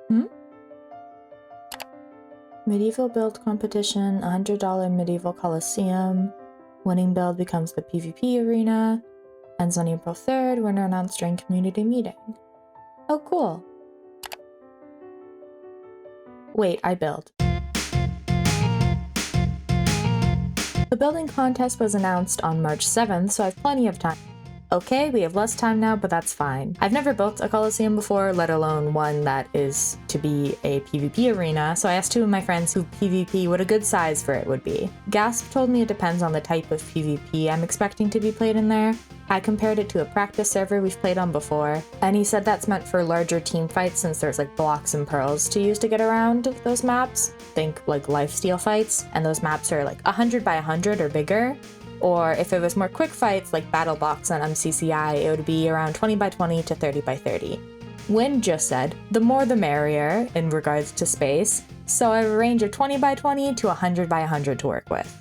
Hmm? Medieval build competition, $100 medieval coliseum. Winning build becomes the PvP arena. Ends on April 3rd, winner announced during community meeting. Oh, cool. Wait, I build. The building contest was announced on March 7th, so I have plenty of time. Okay, we have less time now, but that's fine. I've never built a coliseum before, let alone one that is to be a PvP arena, so I asked two of my friends who PvP what a good size for it would be. Gasp told me it depends on the type of PvP I'm expecting to be played in there. I compared it to a practice server we've played on before, and he said that's meant for larger team fights since there's like blocks and pearls to use to get around those maps. Think like lifesteal fights, and those maps are like 100 by 100 or bigger. Or if it was more quick fights like BattleBox on MCCI, it would be around 20 by 20 to 30 by 30. Wynn just said, the more the merrier in regards to space, so I have a range of 20 by 20 to 100 by 100 to work with.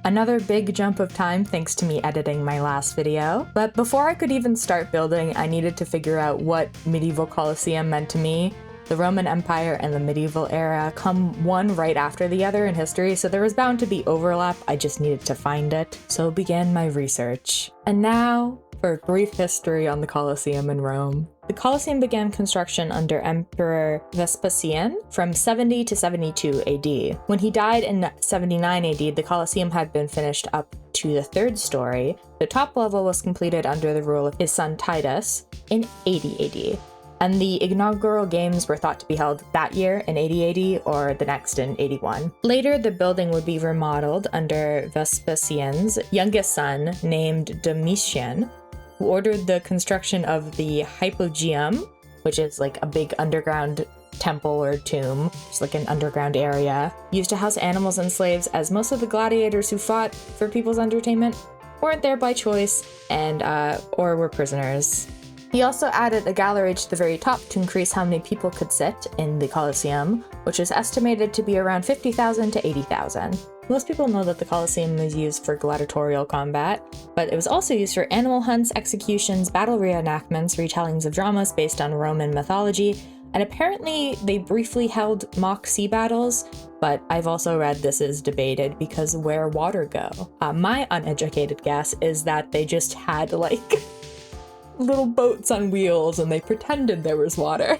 Another big jump of time thanks to me editing my last video, but before I could even start building, I needed to figure out what medieval Colosseum meant to me. The Roman Empire and the medieval era come one right after the other in history, so there was bound to be overlap, I just needed to find it. So began my research. And now, for a brief history on the Colosseum in Rome. The Colosseum began construction under Emperor Vespasian from 70 to 72 AD. When he died in 79 AD, the Colosseum had been finished up to the 3rd story. The top level was completed under the rule of his son Titus in 80 AD. And the inaugural games were thought to be held that year in 80 AD or the next in 81. Later, the building would be remodeled under Vespasian's youngest son named Domitian, who ordered the construction of the Hypogeum, which is like a big underground temple or tomb, just like an underground area, used to house animals and slaves, as most of the gladiators who fought for people's entertainment weren't there by choice and or were prisoners. He also added a gallery to the very top to increase how many people could sit in the Colosseum, which is estimated to be around 50,000 to 80,000. Most people know that the Colosseum was used for gladiatorial combat, but it was also used for animal hunts, executions, battle reenactments, retellings of dramas based on Roman mythology, and apparently they briefly held mock sea battles, but I've also read this is debated because where water go? My uneducated guess is that they just had like little boats on wheels and they pretended there was water.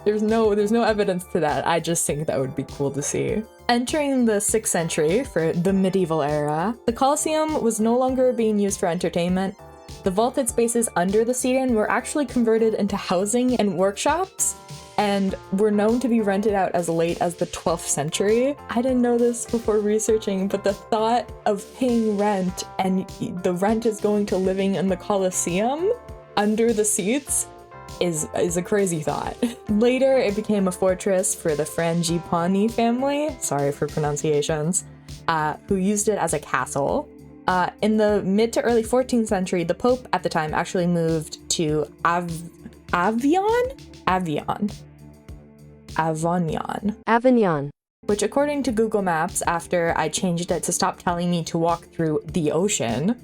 There's no evidence to that. I just think that would be cool to see. Entering the 6th century for the medieval era, the Colosseum was no longer being used for entertainment. The vaulted spaces under the seating were actually converted into housing and workshops and were known to be rented out as late as the 12th century. I didn't know this before researching, but the thought of paying rent and the rent is going to living in the Colosseum under the seats is a crazy thought. Later, it became a fortress for the Frangipani family, sorry for pronunciations, who used it as a castle. In the mid to early 14th century, the Pope at the time actually moved to Avignon, which according to Google Maps, after I changed it to stop telling me to walk through the ocean,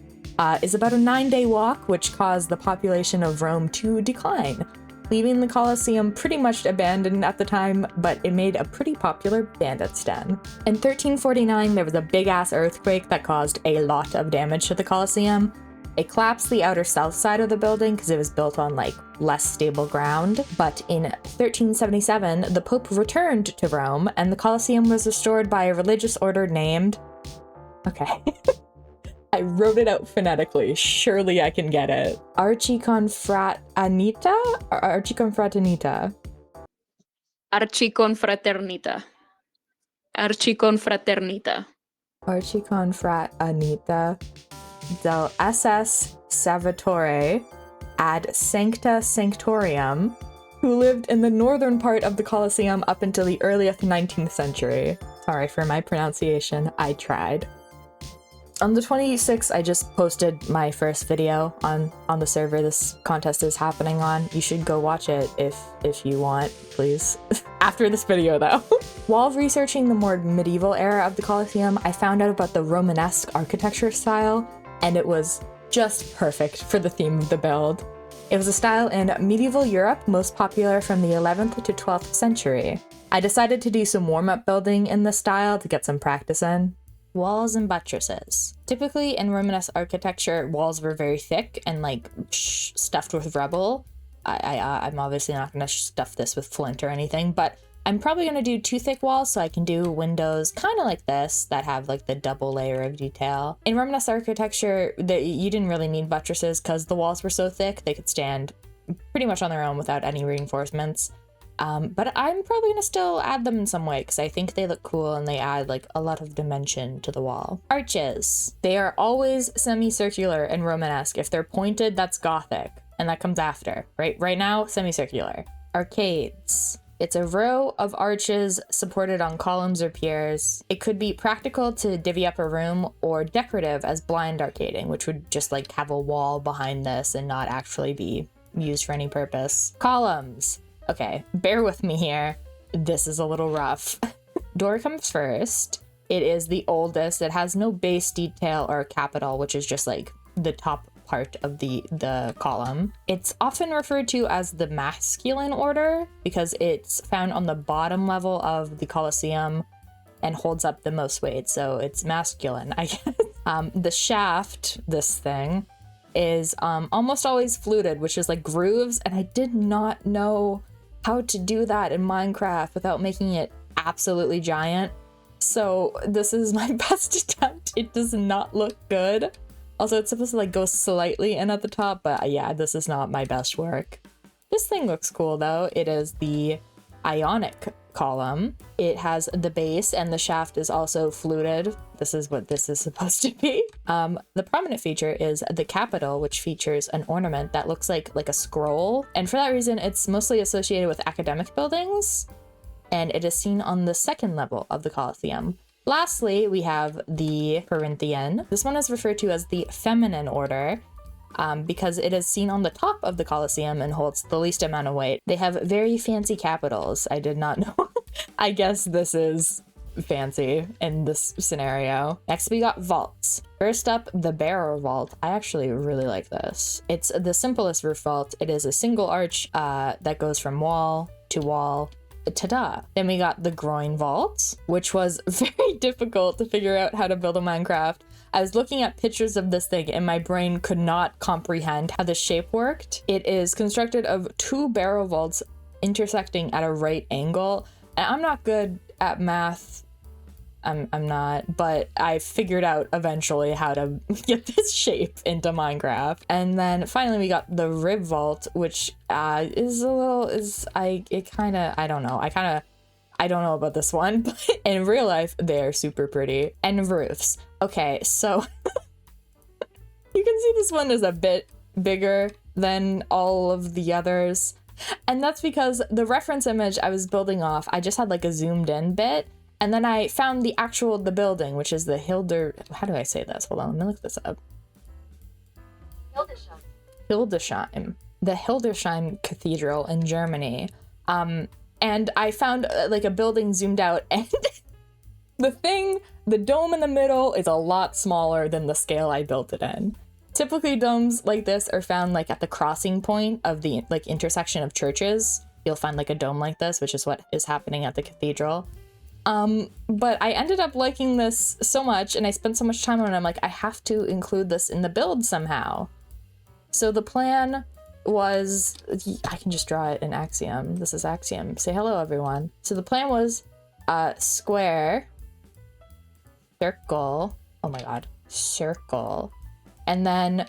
is about a 9-day walk, which caused the population of Rome to decline, leaving the Colosseum pretty much abandoned at the time, but it made a pretty popular bandit's den. In 1349, there was a big-ass earthquake that caused a lot of damage to the Colosseum. It collapsed the outer south side of the building because it was built on like less stable ground, but in 1377, the Pope returned to Rome, and the Colosseum was restored by a religious order named... Okay. I wrote it out phonetically. Surely I can get it. Archiconfraternita? Archiconfraternita. Archiconfraternita. Archiconfraternita. Archiconfraternita del SS Salvatore ad Sancta Sanctorium, who lived in the northern part of the Colosseum up until the earliest 19th century. Sorry for my pronunciation, I tried. On the 26th, I just posted my first video on the server this contest is happening on. You should go watch it if you want, please. After this video, though. While researching the more medieval era of the Colosseum, I found out about the Romanesque architecture style, and it was just perfect for the theme of the build. It was a style in medieval Europe, most popular from the 11th to 12th century. I decided to do some warm-up building in this style to get some practice in. Walls and buttresses. Typically in Romanesque architecture, walls were very thick and like stuffed with rubble. I'm obviously not going to stuff this with flint or anything, but I'm probably going to do 2 thick walls so I can do windows kind of like this that have like the double layer of detail. In Romanesque architecture, you didn't really need buttresses because the walls were so thick they could stand pretty much on their own without any reinforcements. But I'm probably going to still add them in some way because I think they look cool and they add like a lot of dimension to the wall. Arches. They are always semicircular in Romanesque. If they're pointed, that's Gothic, and that comes after, right? Right now, semicircular. Arcades. It's a row of arches supported on columns or piers. It could be practical to divvy up a room or decorative as blind arcading, which would just like have a wall behind this and not actually be used for any purpose. Columns. Okay, bear with me here. This is a little rough. Door comes first. It is the oldest. It has no base detail or capital, which is just like the top part of the column. It's often referred to as the masculine order because it's found on the bottom level of the Colosseum and holds up the most weight, so it's masculine, I guess. The shaft, this thing, is almost always fluted, which is like grooves, and I did not know how to do that in Minecraft without making it absolutely giant. So this is my best attempt. It does not look good. Also, it's supposed to like go slightly in at the top, but yeah, this is not my best work. This thing looks cool though. It is the Ionic column. It has the base and the shaft is also fluted. This is what this is supposed to be. The prominent feature is the capital, which features an ornament that looks like a scroll. And for that reason, it's mostly associated with academic buildings. And it is seen on the 2nd level of the Colosseum. Lastly, we have the Corinthian. This one is referred to as the feminine order because it is seen on the top of the Colosseum and holds the least amount of weight. They have very fancy capitals. I did not know. I guess this is fancy in this scenario. Next, we got vaults. First up, the Bearer Vault. I actually really like this. It's the simplest roof vault. It is a single arch that goes from wall to wall. Ta-da! Then we got the Groin Vault, which was very difficult to figure out how to build in Minecraft. I was looking at pictures of this thing and my brain could not comprehend how the shape worked. It is constructed of 2 barrel vaults intersecting at a right angle. And I'm not good at math. I'm not, but I figured out eventually how to get this shape into Minecraft. And then finally we got the Rib Vault, which I don't know about this one, but in real life, they're super pretty. And roofs. Okay, so you can see this one is a bit bigger than all of the others. And that's because the reference image I was building off, I just had like a zoomed in bit. And then I found the building, which is the how do I say this? Hold on, let me look this up. Hildesheim. The Hildesheim Cathedral in Germany. And I found like a building zoomed out, and the dome in the middle is a lot smaller than the scale I built it in. Typically domes like this are found like at the crossing point of the like intersection of churches. You'll find like a dome like this, which is what is happening at the cathedral. But I ended up liking this so much and I spent so much time on it, I'm like, I have to include this in the build somehow. So the plan was, I can just draw it in Axiom. This is Axiom. Say hello, everyone. So the plan was square, circle, oh my god, circle, and then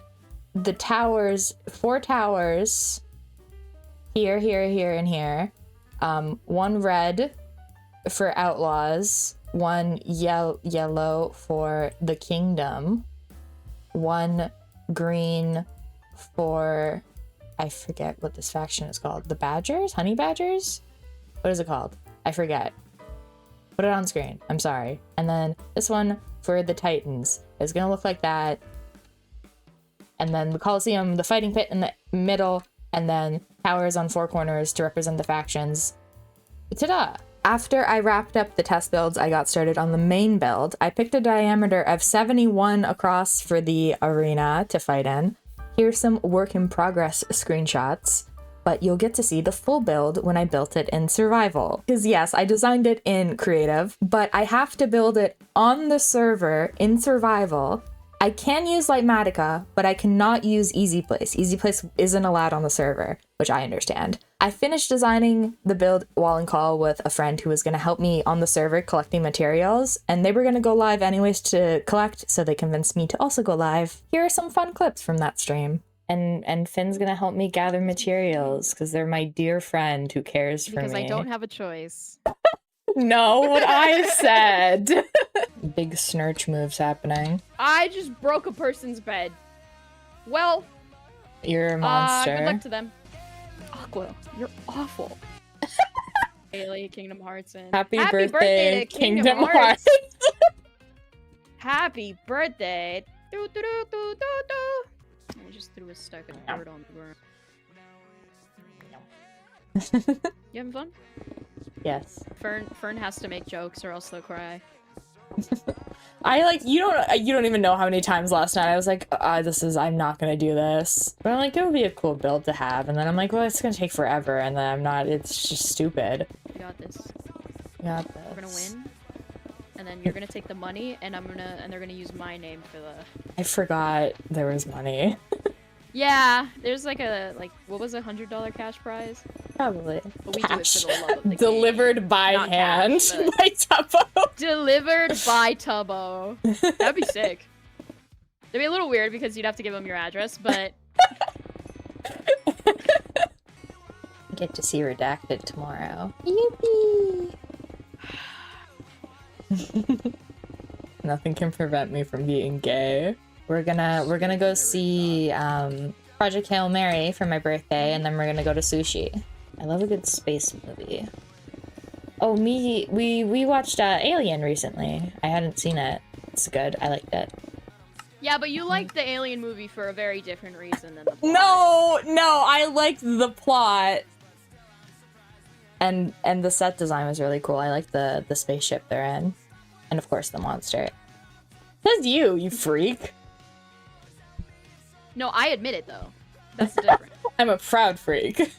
the towers, 4 towers, here, here, here, and here. 1 red for outlaws, 1 yellow for the kingdom, 1 green for, I forget what this faction is called. The Badgers? Honey Badgers? What is it called? I forget. Put it on screen. I'm sorry. And then this one for the Titans. It's gonna look like that. And then the Colosseum, the fighting pit in the middle, and then towers on 4 corners to represent the factions. Ta-da! After I wrapped up the test builds, I got started on the main build. I picked a diameter of 71 across for the arena to fight in. Here's some work in progress screenshots, but you'll get to see the full build when I built it in survival. Because yes, I designed it in creative, but I have to build it on the server in survival. I can use Lightmatica, but I cannot use EasyPlace. EasyPlace isn't allowed on the server, which I understand. I finished designing the build while in call with a friend who was going to help me on the server collecting materials, and they were going to go live anyways to collect, so they convinced me to also go live. Here are some fun clips from that stream. And Finn's going to help me gather materials, because they're my dear friend who cares for me. Because I don't have a choice. No, what I said! Big snurch moves happening. I just broke a person's bed. Well, you're a monster. Good luck to them. Aqua, you're awful. Haley, Kingdom Hearts, and happy birthday to Kingdom Hearts. Happy birthday. Do, do, do, do, do, do. I just threw a stack of dirt on the ground. You having fun? Yes. Fern has to make jokes or else they'll cry. I like, you don't even know how many times last night I was like, I'm not gonna do this. But I'm like, it would be a cool build to have, and then I'm like, well, it's gonna take forever, and then I'm not, it's just stupid. You got this. You got this. We're gonna win, and then you're gonna take the money, and they're gonna use my name for the... I forgot there was money. Yeah, there's like what was $100 cash prize? Probably. But we cash. Do it for the love of the delivered game. by Not hand cash, but... by Tubbo. Delivered by Tubbo. That'd be sick. It'd be a little weird because you'd have to give him your address, but... Get to see Redacted tomorrow. Yippee! Nothing can prevent me from being gay. We're gonna go see Project Hail Mary for my birthday, and then we're gonna go to sushi. I love a good space movie. Oh, we watched Alien recently. I hadn't seen it. It's good. I liked it. Yeah, but you liked the Alien movie for a very different reason than the plot. No, I liked the plot. And the set design was really cool. I liked the spaceship they're in. And of course the monster. That's you freak. No, I admit it though. That's different. I'm a proud freak.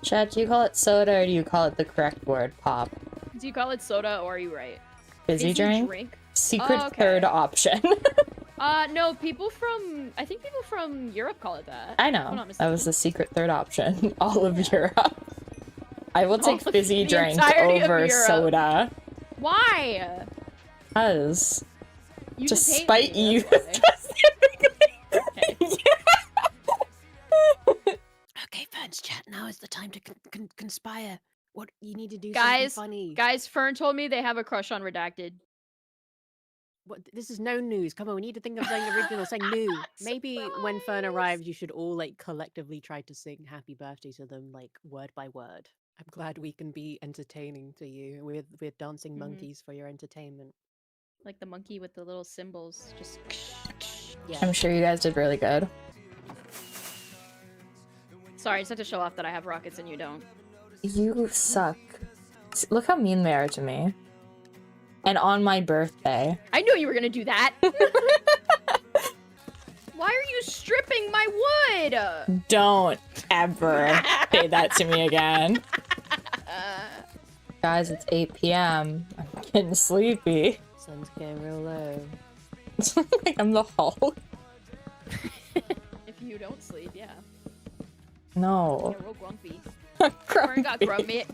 Chad, do you call it soda or do you call it the correct word, pop? Do you call it soda or are you right? Fizzy drink? Secret third option. No, I think people from Europe call it that. I know. That was the secret third option. All of Europe. I will take fizzy drink over soda. Why? Because. You to spite you. Okay. Okay, fans, chat. Now is the time to conspire. What you need to do, guys, something funny. Guys, Fern told me they have a crush on Redacted. What? This is no news. Come on, we need to think of something original, something new. Maybe when Fern arrives, you should all like collectively try to sing "Happy Birthday" to them, like word by word. I'm glad we can be entertaining to you. We're dancing monkeys for your entertainment. Like the monkey with the little cymbals, just. Yeah. I'm sure you guys did really good. Sorry, I just had to show off that I have rockets and you don't. You suck. Look how mean they are to me. And on my birthday. I knew you were gonna do that! Why are you stripping my wood? Don't ever say that to me again. Guys, it's 8 p.m. I'm getting sleepy. Sun's getting real low. Like I'm the Hulk. If you don't sleep, yeah. No. You're real grumpy. Grumpy. Got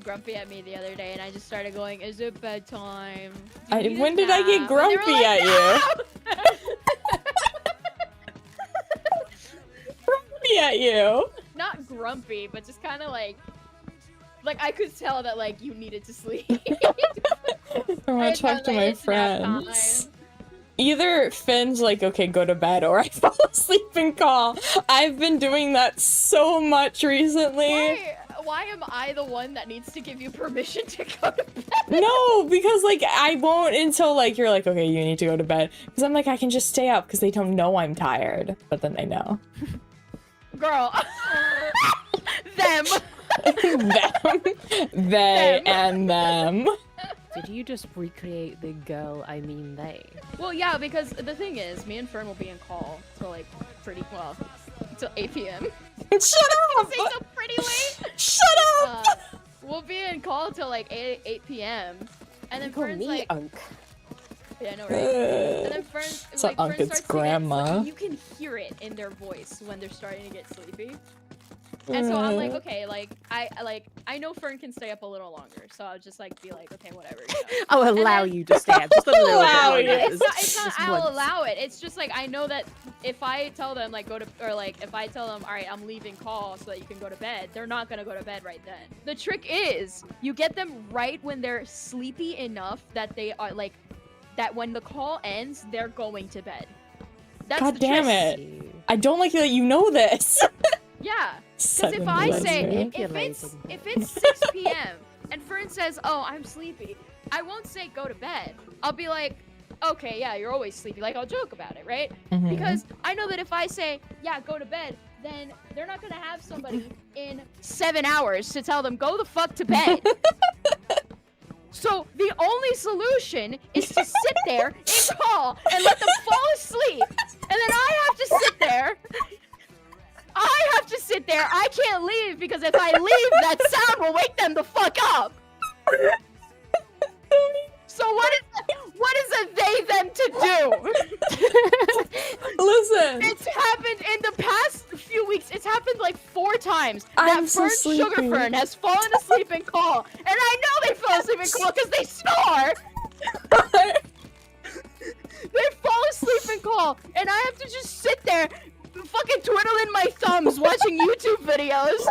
grumpy at me the other day, and I just started going, "Is it bedtime?" When did I get grumpy like, at no! you? Grumpy at you? Not grumpy, but just kind of like I could tell that like you needed to sleep. I want to talk to my friends. Either Finn's like, okay, go to bed, or I fall asleep and call. I've been doing that so much recently. Why am I the one that needs to give you permission to go to bed? No, because like I won't until like you're like, okay, you need to go to bed. Because I'm like, I can just stay up because they don't know I'm tired. But then they know. Girl. Them. Them. They and them. Did you just recreate the girl, I mean they? Well, yeah, because the thing is, me and Fern will be in call till like pretty well till 8 p.m. Shut Stay up! till pretty late. Shut up! We'll be in call till like 8 p.m. And then Call Fern's me like, Unk. yeah, I know, right? And then Fern, It's not Unc, Fern it's starts to get, grandma. like, you can hear it in their voice when they're starting to get sleepy. And so I'm like, okay, like I know Fern can stay up a little longer, so I'll just like be like, okay, whatever. You know? I'll allow then- you to stay up just a little Allow bit you. longer. It's not Just I'll once. allow it. It's just like I know that if I tell them like go to or like if I tell them all right, I'm leaving call so that you can go to bed, they're not gonna go to bed right then. The trick is you get them right when they're sleepy enough that they are like that when the call ends, they're going to bed. That's God the damn trick. it. I don't like that you know this. Yeah. Because Suddenly if I let's say see. if it's 6 p.m. and Fern says, "Oh, I'm sleepy," I won't say go to bed. I'll be like, "Okay, yeah, you're always sleepy." Like I'll joke about it, right? Mhm. Because I know that if I say, "Yeah, go to bed," then they're not gonna have somebody in 7 hours to tell them go the fuck to bed. So the only solution is to sit there in call and let them fall asleep, and then I have to sit there. I can't leave because if I leave, that sound will wake them the fuck up. So what is a they them to do? Listen, It's happened in the past few weeks. It's happened like 4 times I'm that so Fern sleepy. Sugarfern has fallen asleep in call, and I know they fell asleep in call because they snore. They fall asleep in call, and I have to just sit there, fucking twiddling my thumbs, watching YouTube videos.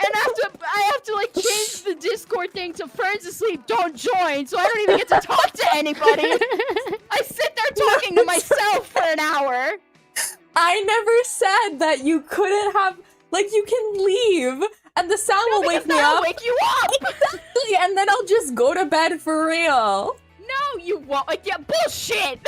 And I have to like change the Discord thing to Fern's asleep, don't join, so I don't even get to talk to anybody. I sit there talking to myself for an hour. I never said that you couldn't have, like, you can leave and the sound will wake me that'll up. wake you up. Exactly, and then I'll just go to bed for real. No, you won't. Like, yeah, bullshit.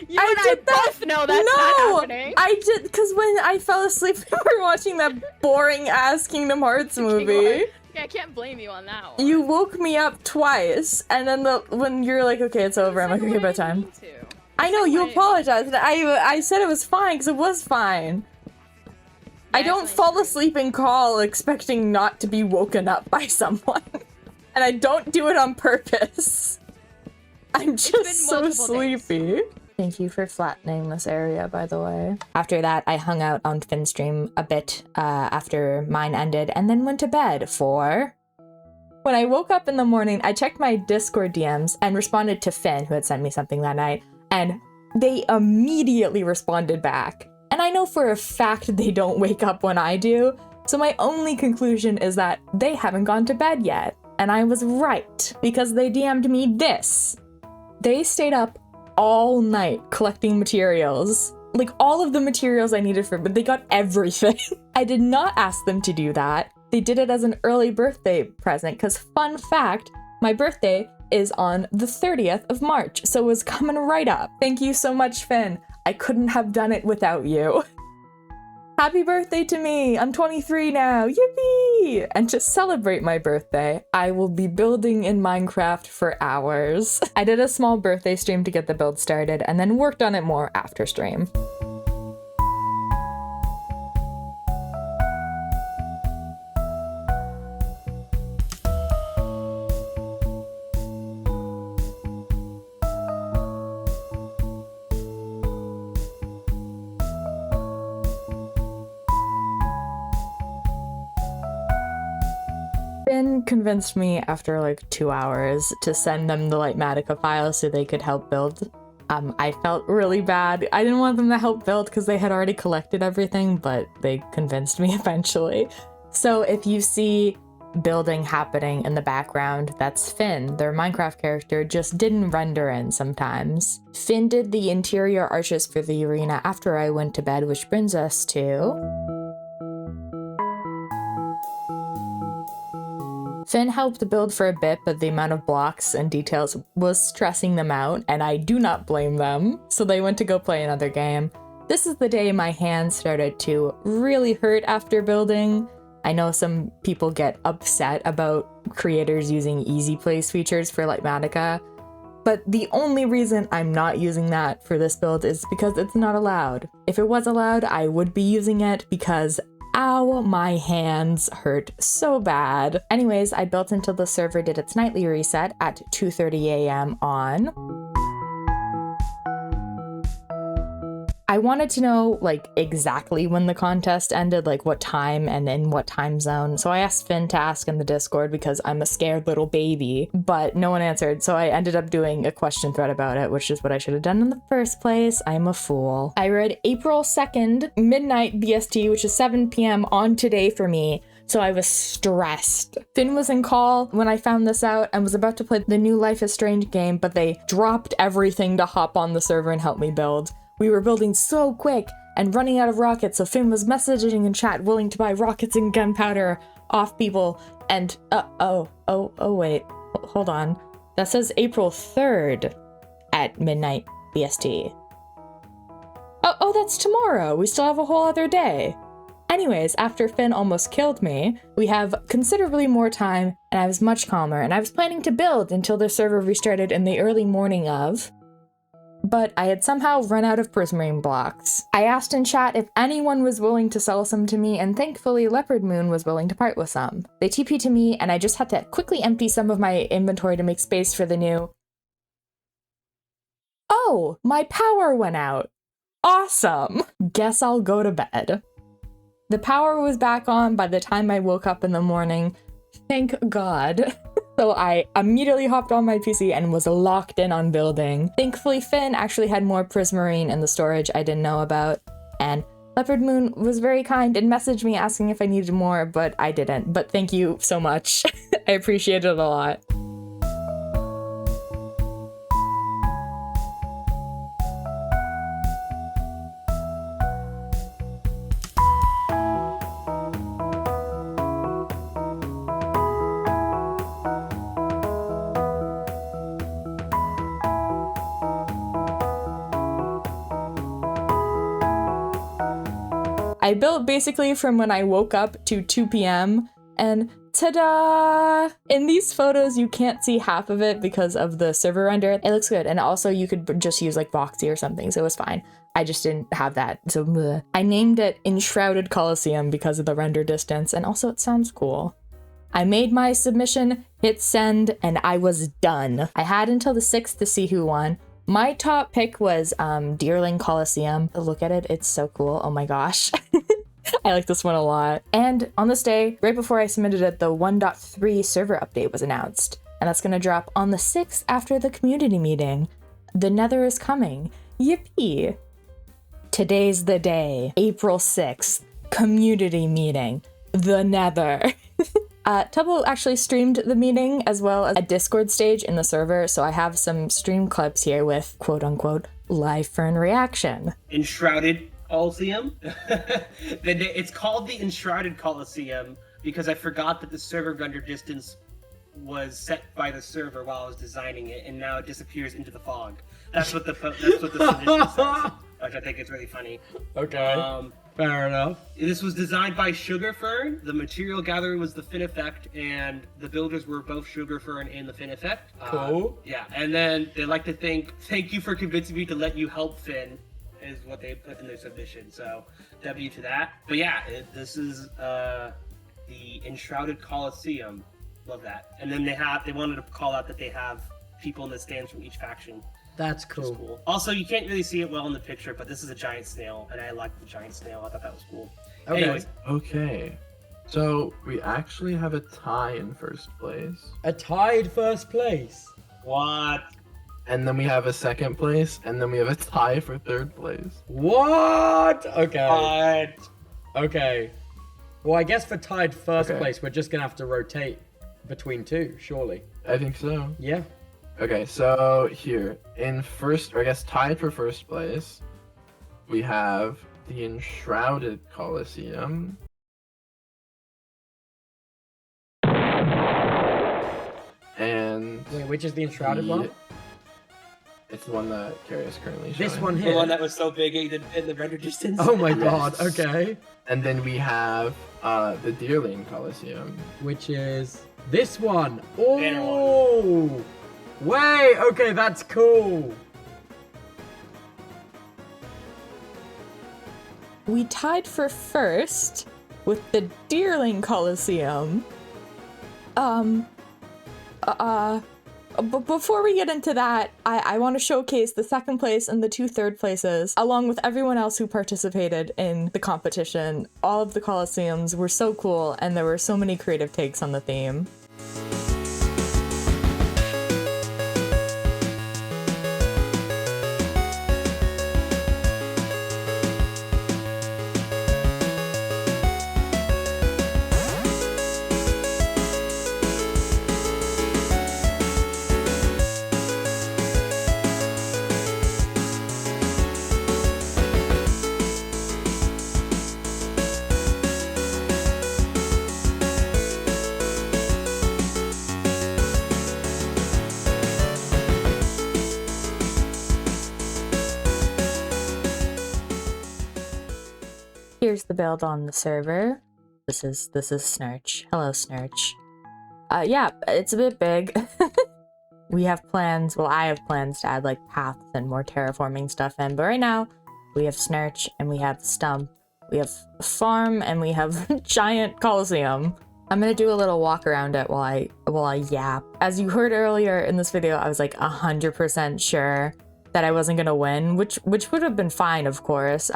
You I and I did that- both know that's not No, happening. I did, because when I fell asleep, we were watching that boring ass Kingdom Hearts movie. Yeah, I can't blame you on that one. You woke me up twice, and then when you're like, okay, it's over, I'm like, okay, bedtime. I know, you apologized. I said it was fine, because it was fine. I Yeah, don't it's fall fine. asleep in call expecting not to be woken up by someone. And I don't do it on purpose. I'm been just so multiple days. sleepy. Thank you for flattening this area, by the way. After that, I hung out on Finstream a bit after mine ended, and then went to bed for... When I woke up in the morning, I checked my Discord DMs and responded to Finn, who had sent me something that night, and they immediately responded back. And I know for a fact they don't wake up when I do, so my only conclusion is that they haven't gone to bed yet. And I was right, because they DM'd me this. They stayed up all night collecting materials. Like, all of the materials I needed but they got everything. I did not ask them to do that. They did it as an early birthday present, because fun fact, my birthday is on the 30th of March, so it was coming right up. Thank you so much, Finn. I couldn't have done it without you. Happy birthday to me! I'm 23 now! Yippee! And to celebrate my birthday, I will be building in Minecraft for hours. I did a small birthday stream to get the build started, and then worked on it more after stream. Finn convinced me after like 2 hours to send them the Lightmatica file so they could help build. I felt really bad. I didn't want them to help build because they had already collected everything, but they convinced me eventually. So if you see building happening in the background, that's Finn. Their Minecraft character just didn't render in sometimes. Finn did the interior arches for the arena after I went to bed, which brings us to... Finn helped build for a bit, but the amount of blocks and details was stressing them out, and I do not blame them, so they went to go play another game. This is the day my hands started to really hurt after building. I know some people get upset about creators using easy place features for Lightmatica. But the only reason I'm not using that for this build is because it's not allowed. If it was allowed, I would be using it because ow, my hands hurt so bad. Anyways, I built until the server did its nightly reset at 2:30 a.m. on. I wanted to know like exactly when the contest ended, like what time and in what time zone. So I asked Finn to ask in the Discord because I'm a scared little baby, but no one answered. So I ended up doing a question thread about it, which is what I should have done in the first place. I'm a fool. I read April 2nd, midnight BST, which is 7 p.m. on today for me. So I was stressed. Finn was in call when I found this out and was about to play the new Life is Strange game, but they dropped everything to hop on the server and help me build. We were building so quick and running out of rockets, so Finn was messaging in chat willing to buy rockets and gunpowder off people. And wait, hold on. That says April 3rd at midnight BST. Oh, that's tomorrow. We still have a whole other day. Anyways, after Finn almost killed me, we have considerably more time and I was much calmer and I was planning to build until the server restarted in the early morning of. But I had somehow run out of prismarine blocks. I asked in chat if anyone was willing to sell some to me, and thankfully Leopard Moon was willing to part with some. They TP'd to me, and I just had to quickly empty some of my inventory to make space for the new... Oh, my power went out. Awesome. Guess I'll go to bed. The power was back on by the time I woke up in the morning. Thank God. So I immediately hopped on my PC and was locked in on building. Thankfully, Finn actually had more prismarine in the storage I didn't know about, and Leopard Moon was very kind and messaged me asking if I needed more, but I didn't. But thank you so much. I appreciate it a lot. I built basically from when I woke up to 2 p.m. and ta-da! In these photos, you can't see half of it because of the server render. It looks good. And also you could just use like Voxy or something, so it was fine. I just didn't have that, so bleh. I named it Enshrouded Coliseum because of the render distance, and also it sounds cool. I made my submission, hit send, and I was done. I had until the 6th to see who won. My top pick was Deerling Coliseum. Look at it, it's so cool. Oh my gosh. I like this one a lot. And on this day, right before I submitted it, the 1.3 server update was announced. And that's gonna drop on the 6th after the community meeting. The Nether is coming. Yippee! Today's the day. April 6th. Community meeting. The Nether. Tubbo actually streamed the meeting as well as a Discord stage in the server, so I have some stream clips here with quote-unquote live Fern reaction. Enshrouded Coliseum. It's called the Enshrouded Coliseum because I forgot that the server render distance was set by the server while I was designing it, and now it disappears into the fog. That's what the submission says, which I think is really funny. Okay. Fair enough. This was designed by Sugar Fern. The material gatherer was the Fin Effect, and the builders were both Sugar Fern and the Fin Effect. Cool. Yeah, and then they like to thank you for convincing me to let you help Finn, is what they put in their submission. So, W to that. But yeah, this is the Enshrouded Coliseum. Love that. And then they wanted to call out that they have people in the stands from each faction. That's cool. Cool. Also, you can't really see it well in the picture, but this is a giant snail, and I like the giant snail. I thought that was cool. Okay. Anyways, Okay, so we actually have a tie in first place, A tied first place. what? and then we have a second place, and then we have a tie for third place. What? Okay. What? Okay. Well, I guess for tied first Okay. place, we're just gonna have to rotate between two, surely. I think so. Yeah. Okay, so here, in first, or I guess tied for first place, we have the Enshrouded Coliseum. And Wait, which is the enshrouded the- one? It's the one that Carrie is currently showing. This one The here. one that was so big in the render distance. Oh my god. Okay. And then we have the Deerling Coliseum. Which is this one. Banner Oh. Wait, okay, that's cool. We tied for first with the Deerling Coliseum. But before we get into that, I want to showcase the second place and the 2 third places, along with everyone else who participated in the competition. All of the Coliseums were so cool, and there were so many creative takes on the theme. Here's the build on the server. This is Snurch. Hello, Snurch. Yeah, it's a bit big. We have plans, well, I have plans to add like paths and more terraforming stuff in, but right now we have Snurch and we have Stump, we have Farm, and we have Giant Coliseum. I'm gonna do a little walk around it while I yap. As you heard earlier in this video, I was like 100% sure that I wasn't gonna win, which would have been fine, of course.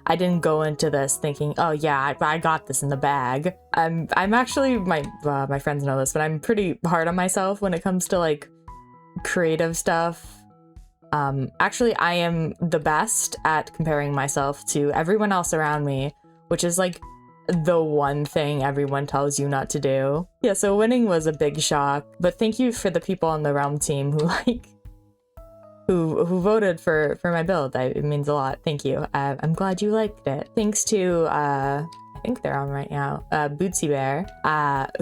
I didn't go into this thinking, oh yeah, I got this in the bag. I'm actually, my friends know this, but I'm pretty hard on myself when it comes to like creative stuff. Actually, I am the best at comparing myself to everyone else around me, which is like the one thing everyone tells you not to do. Yeah, so winning was a big shock, but thank you for the people on the Realm team who like who voted for my build. It means a lot. Thank you. I'm glad you liked it. Thanks to I think they're on right now, Bootsy Bear,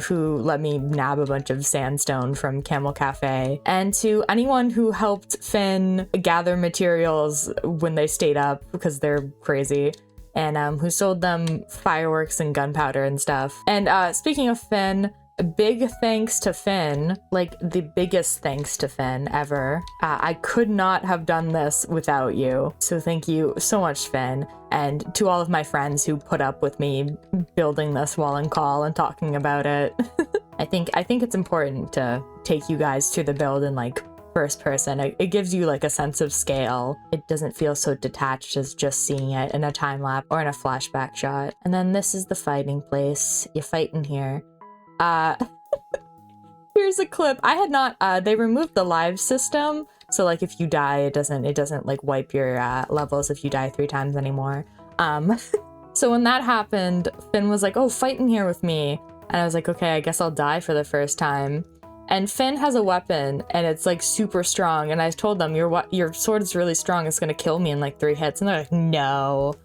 who let me nab a bunch of sandstone from Camel Cafe, and to anyone who helped Finn gather materials when they stayed up because they're crazy, and who sold them fireworks and gunpowder and stuff. And speaking of Finn, a big thanks to Finn, like the biggest thanks to Finn ever. I could not have done this without you. So thank you so much, Finn. And to all of my friends who put up with me building this wall and call and talking about it. I think it's important to take you guys through the build in like first person. It gives you like a sense of scale. It doesn't feel so detached as just seeing it in a time lapse or in a flashback shot. And then this is the fighting place. You fight in here. Here's a clip. I had not, they removed the live system, so like if you die, it doesn't like wipe your levels if you die 3 times anymore. So when that happened, Finn was like, oh, fight in here with me. And I was like, okay, I guess I'll die for the first time. And Finn has a weapon, and it's like super strong, and I told them, your sword is really strong, it's gonna kill me in like 3 hits, and they're like, no.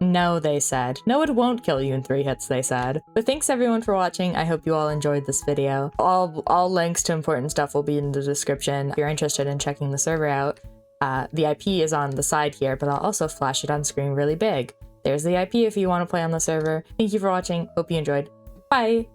No, they said. No, it won't kill you in 3 hits, they said. But thanks everyone for watching. I hope you all enjoyed this video. All links to important stuff will be in the description if you're interested in checking the server out. The IP is on the side here, but I'll also flash it on screen really big. There's the IP if you want to play on the server. Thank you for watching. Hope you enjoyed. Bye!